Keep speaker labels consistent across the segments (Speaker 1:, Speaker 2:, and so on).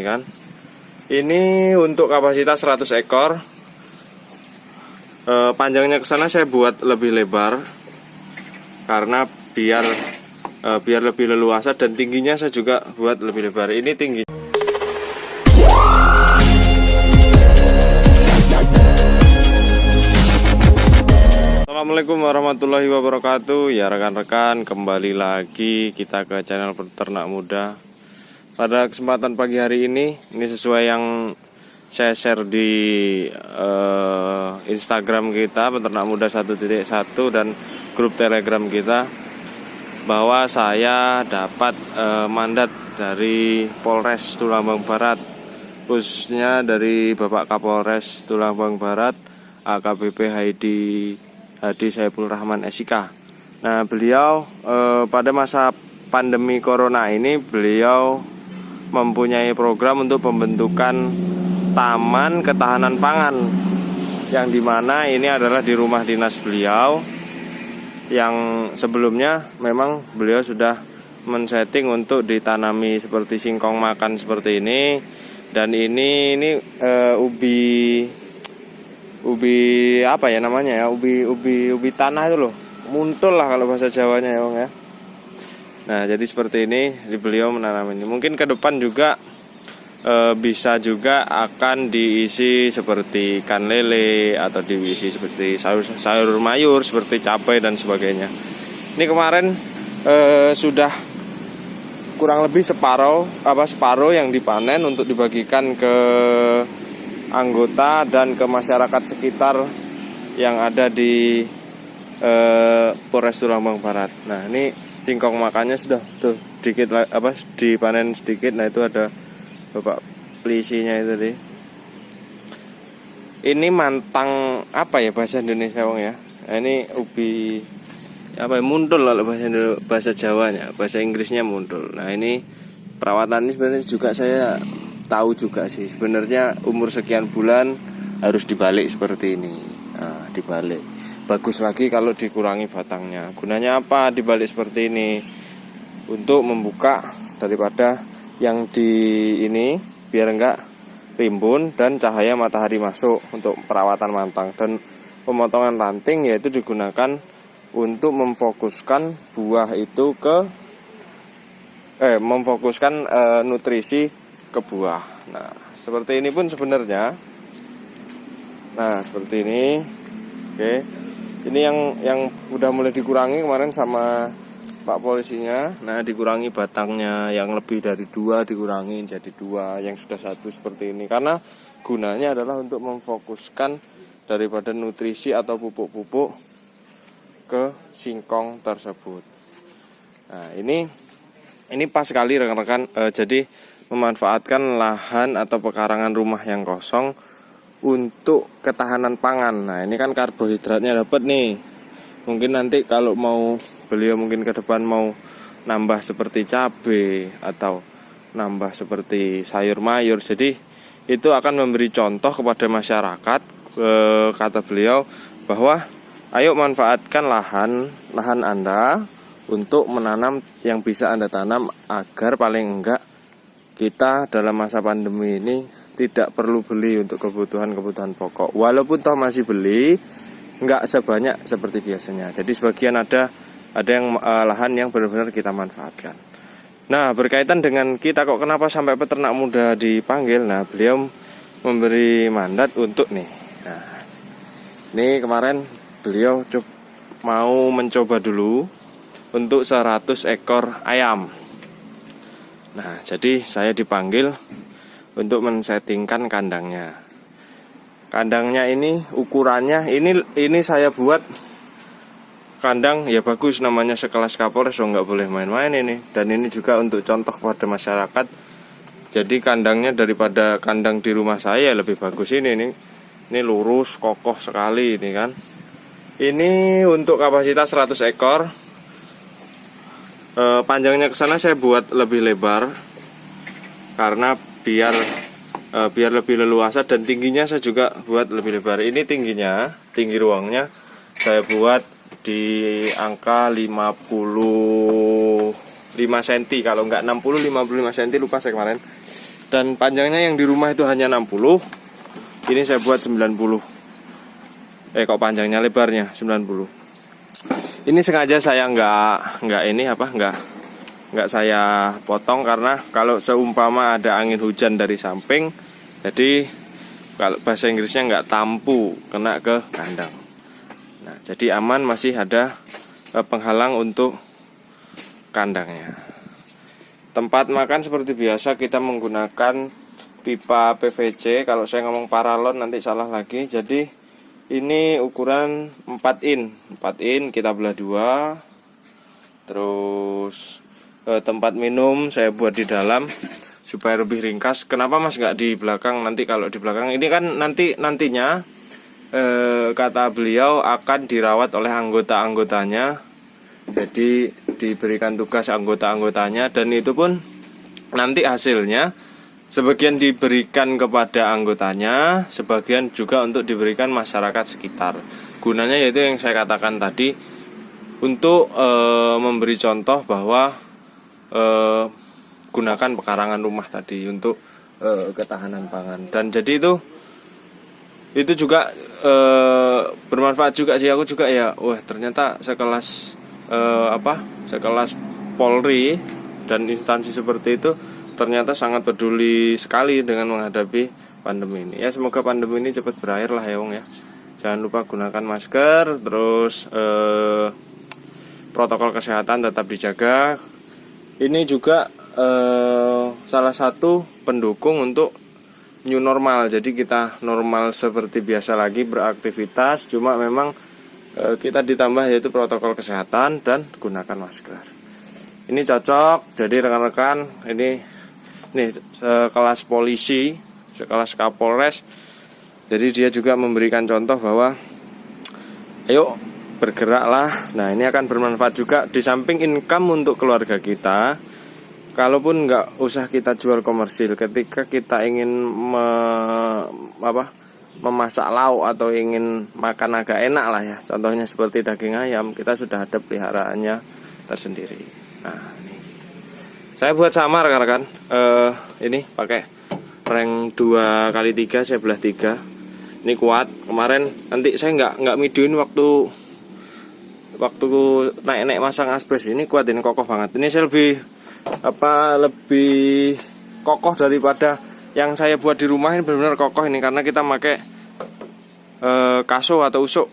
Speaker 1: kan. Ini untuk kapasitas 100 ekor. Panjangnya ke sana saya buat lebih lebar karena biar lebih leluasa, dan tingginya saya juga buat lebih lebar. Ini tinggi. Assalamualaikum warahmatullahi wabarakatuh. Ya rekan-rekan, kembali lagi kita ke channel Peternak Muda. Pada kesempatan pagi hari ini sesuai yang saya share di Instagram kita Peternak Muda 1.1 dan grup Telegram kita, bahwa saya dapat mandat dari Polres Tulungagung Barat, khususnya dari Bapak Kapolres Tulungagung Barat AKBP Hadi Saiful Rahman SIK. Nah, beliau pada masa pandemi corona ini beliau mempunyai program untuk pembentukan taman ketahanan pangan, yang dimana ini adalah di rumah dinas beliau, yang sebelumnya memang beliau sudah men-setting untuk ditanami seperti singkong makan seperti ini. Dan ini ubi apa ya namanya ya, ubi tanah itu loh, muntul lah kalau bahasa Jawanya ya Bang ya. Nah, jadi seperti ini beliau menanam ini. Mungkin ke depan juga bisa juga akan diisi seperti ikan lele atau diisi seperti sayur mayur seperti cabai dan sebagainya. Ini kemarin sudah kurang lebih separuh yang dipanen untuk dibagikan ke anggota dan ke masyarakat sekitar yang ada di Polres Tulungagung Barat. Nah, ini singkong makannya sudah tuh sedikit dipanen sedikit. Nah, itu ada Bapak pelisinya itu tadi. Ini mantang apa ya bahasa Indonesia Bang ya? Nah, ini ubi apa ya, muntul kalau bahasa Jawanya, bahasa Inggrisnya muntul. Nah, ini perawatan ini sebenarnya juga saya tahu juga sih. Sebenarnya umur sekian bulan harus dibalik seperti ini. Nah, dibalik. Bagus lagi kalau dikurangi batangnya. Gunanya apa dibalik seperti ini? Untuk membuka daripada yang di ini, biar enggak rimbun dan cahaya matahari masuk untuk perawatan mantang. Dan pemotongan ranting yaitu digunakan untuk memfokuskan buah itu ke memfokuskan nutrisi ke buah. Nah, seperti ini pun sebenarnya. Nah, seperti ini. Oke. Ini yang udah mulai dikurangi kemarin sama Pak polisinya. Nah, dikurangi batangnya, yang lebih dari 2 dikurangi jadi 2, yang sudah 1 seperti ini. Karena gunanya adalah untuk memfokuskan daripada nutrisi atau pupuk-pupuk ke singkong tersebut. Nah, ini pas sekali rekan-rekan. Jadi memanfaatkan lahan atau pekarangan rumah yang kosong untuk ketahanan pangan. Nah, ini kan karbohidratnya dapat nih. Mungkin nanti kalau beliau mungkin ke depan mau nambah seperti cabai atau nambah seperti sayur mayur. Jadi itu akan memberi contoh kepada masyarakat, kata beliau, bahwa ayo manfaatkan lahan Anda untuk menanam yang bisa Anda tanam, agar paling enggak kita dalam masa pandemi ini tidak perlu beli untuk kebutuhan pokok. Walaupun toh masih beli, enggak sebanyak seperti biasanya. Jadi sebagian ada yang lahan yang benar-benar kita manfaatkan. Nah, berkaitan dengan kita kok kenapa sampai Peternak Muda dipanggil. Nah, beliau memberi mandat untuk nih. Nah, ini kemarin beliau mau mencoba dulu untuk 100 ekor ayam. Nah, jadi saya dipanggil untuk men-settingkan kandangnya. Kandangnya ini ukurannya ini saya buat kandang ya bagus, namanya sekelas Kapolres, so nggak boleh main-main ini. Dan ini juga untuk contoh kepada masyarakat. Jadi kandangnya daripada kandang di rumah saya lebih bagus ini lurus kokoh sekali ini kan. Ini untuk kapasitas 100 ekor. Panjangnya ke sana saya buat lebih lebar karena biar lebih leluasa, dan tingginya saya juga buat lebih lebar. Ini tinggi ruangnya saya buat di angka 55 cm, kalau enggak 60-55 cm, lupa saya kemarin. Dan panjangnya yang di rumah itu hanya 60. Ini saya buat 90. Kok panjangnya, lebarnya 90. Ini sengaja saya nggak saya potong karena kalau seumpama ada angin hujan dari samping, jadi kalau bahasa Inggrisnya nggak tampu kena ke kandang. Nah, jadi aman, masih ada penghalang untuk kandangnya. Tempat makan seperti biasa kita menggunakan pipa PVC. Kalau saya ngomong paralon nanti salah lagi. Jadi ini ukuran 4 in kita belah 2. Terus tempat minum saya buat di dalam supaya lebih ringkas. Kenapa Mas nggak di belakang? Nanti kalau di belakang ini kan nantinya kata beliau akan dirawat oleh anggota-anggotanya. Jadi diberikan tugas anggota-anggotanya, dan itu pun nanti hasilnya sebagian diberikan kepada anggotanya, sebagian juga untuk diberikan masyarakat sekitar. Gunanya yaitu yang saya katakan tadi, untuk memberi contoh bahwa gunakan pekarangan rumah tadi untuk ketahanan pangan. Dan jadi itu juga bermanfaat juga sih. Aku juga ya, wah ternyata sekelas Polri dan instansi seperti itu ternyata sangat peduli sekali dengan menghadapi pandemi ini. Ya, semoga pandemi ini cepat berakhir lah ya Wong ya. Jangan lupa gunakan masker, terus protokol kesehatan tetap dijaga. Ini juga salah satu pendukung untuk new normal. Jadi kita normal seperti biasa lagi beraktivitas, cuma memang kita ditambah yaitu protokol kesehatan dan gunakan masker. Ini cocok. Jadi rekan-rekan, ini sekelas polisi, sekelas Kapolres. Jadi dia juga memberikan contoh bahwa ayo bergeraklah. Nah, ini akan bermanfaat juga di samping income untuk keluarga kita. Kalaupun nggak usah kita jual komersil, ketika kita ingin memasak lauk atau ingin makan agak enak lah ya, contohnya seperti daging ayam, kita sudah ada peliharaannya tersendiri. Nah, ini saya buat sama rekan-rekan. Ini pakai rank 2x3, saya belah 3. Ini kuat. Kemarin nanti saya nggak videoin waktu naik masang asbes. Ini kuat, ini kokoh banget. Ini saya lebih kokoh daripada yang saya buat di rumah. Ini benar-benar kokoh ini karena kita pakai kaso atau usuk.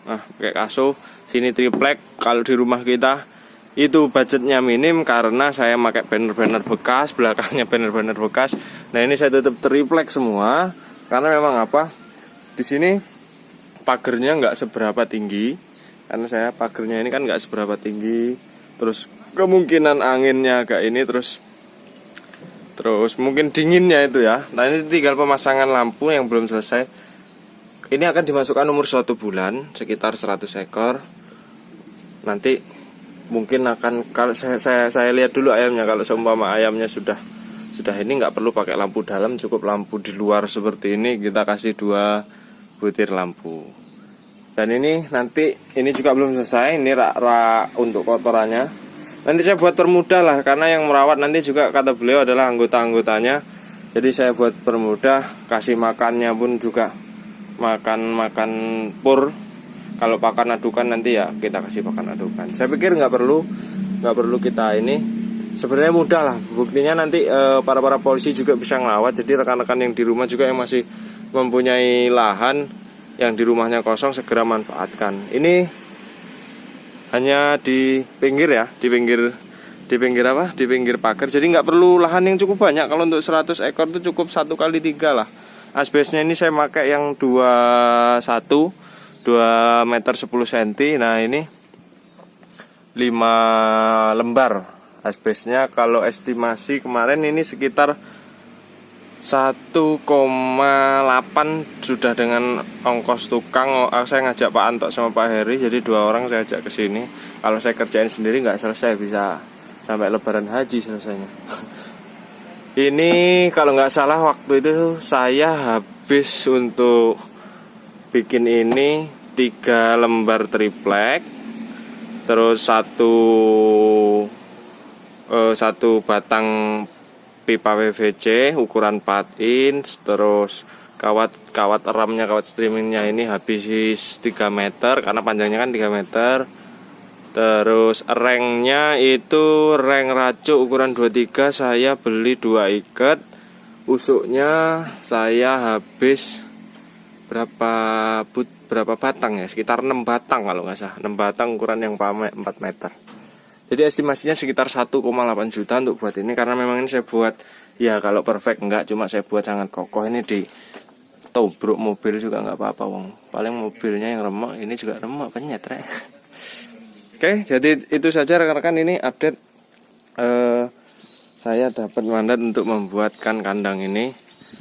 Speaker 1: Nah, pakai kaso. Sini triplek. Kalau di rumah kita itu budgetnya minim karena saya pakai banner-banner bekas, belakangnya banner-banner bekas. Nah, ini saya tutup triplek semua karena memang di sini pagernya nggak seberapa tinggi. Karena saya pagernya ini kan nggak seberapa tinggi. Terus kemungkinan anginnya agak ini, terus mungkin dinginnya itu ya. Nah, ini tinggal pemasangan lampu yang belum selesai. Ini akan dimasukkan umur 1 bulan, sekitar 100 ekor. Nanti mungkin akan, kalau saya lihat dulu ayamnya, kalau seumpama ayamnya sudah ini nggak perlu pakai lampu dalam, cukup lampu di luar seperti ini, kita kasih 2 butir lampu. Dan ini nanti ini juga belum selesai, ini rak untuk kotorannya. Nanti saya buat permudah lah, karena yang merawat nanti juga kata beliau adalah anggota-anggotanya. Jadi saya buat permudah, kasih makannya pun juga makan pur. Kalau pakan adukan nanti ya kita kasih pakan adukan. Saya pikir nggak perlu kita ini. Sebenarnya mudah lah. Buktinya nanti para polisi juga bisa ngelawat. Jadi rekan-rekan yang di rumah juga yang masih mempunyai lahan, yang di rumahnya kosong, segera manfaatkan. Ini hanya di pinggir ya, di pinggir pagar. Jadi nggak perlu lahan yang cukup banyak. Kalau untuk 100 ekor itu cukup 1x3 lah. Asbesnya ini saya pakai yang 2 meter 10 cm. Nah, ini 5 lembar asbesnya. Kalau estimasi kemarin ini sekitar 1,8 sudah dengan ongkos tukang. Saya ngajak Pak Antok sama Pak Heri, jadi 2 orang saya ajak ke sini. Kalau saya kerjain sendiri nggak selesai, bisa sampai lebaran haji selesainya. Ini kalau nggak salah waktu itu saya habis untuk bikin ini 3 lembar triplek, terus satu batang pipa PVC ukuran 4 inch, terus kawat ramnya, kawat streamingnya ini habis 3 meter karena panjangnya kan 3 meter. Terus rengnya itu reng racuk ukuran 23, saya beli 2 ikat. Usuknya saya habis berapa batang ya, sekitar 6 batang kalau nggak salah, 6 batang ukuran yang 4 meter. Jadi estimasinya sekitar 1,8 juta untuk buat ini, karena memang ini saya buat ya kalau perfect enggak, cuma saya buat sangat kokoh. Ini di tobruk mobil juga nggak apa-apa wong, paling mobilnya yang remuk, ini juga remuk penyet rek. Oke, jadi itu saja rekan-rekan, ini update saya dapat mandat untuk membuatkan kandang ini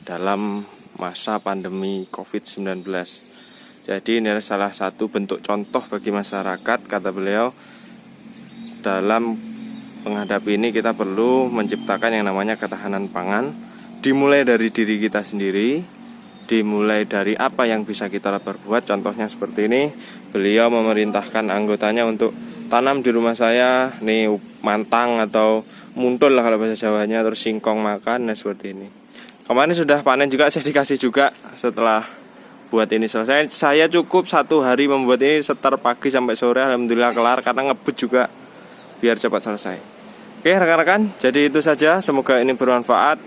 Speaker 1: dalam masa pandemi COVID-19. Jadi ini adalah salah satu bentuk contoh bagi masyarakat, kata beliau. Dalam menghadapi ini kita perlu menciptakan yang namanya ketahanan pangan, dimulai dari diri kita sendiri, dimulai dari apa yang bisa kita perbuat. Contohnya seperti ini, beliau memerintahkan anggotanya untuk tanam di rumah saya nih mantang atau muntul lah kalau bahasa Jawanya, terus singkong makan. Nah seperti ini. Kemarin sudah panen juga, saya dikasih juga setelah buat ini selesai. Saya cukup 1 hari membuat ini, setar pagi sampai sore, alhamdulillah kelar karena ngebut juga biar cepat selesai. Oke rekan-rekan, jadi itu saja, semoga ini bermanfaat,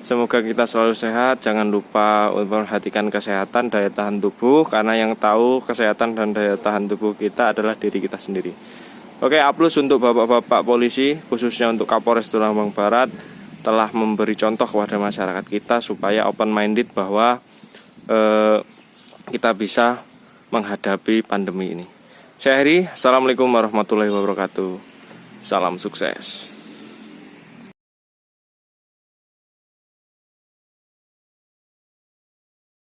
Speaker 1: semoga kita selalu sehat. Jangan lupa untuk memperhatikan kesehatan, daya tahan tubuh, karena yang tahu kesehatan dan daya tahan tubuh kita adalah diri kita sendiri. Oke, aplaus untuk bapak-bapak polisi, khususnya untuk Kapolres Tulungagung Barat, telah memberi contoh kepada masyarakat kita supaya open minded bahwa kita bisa menghadapi pandemi ini. Saya Heri, assalamualaikum warahmatullahi wabarakatuh. Salam sukses.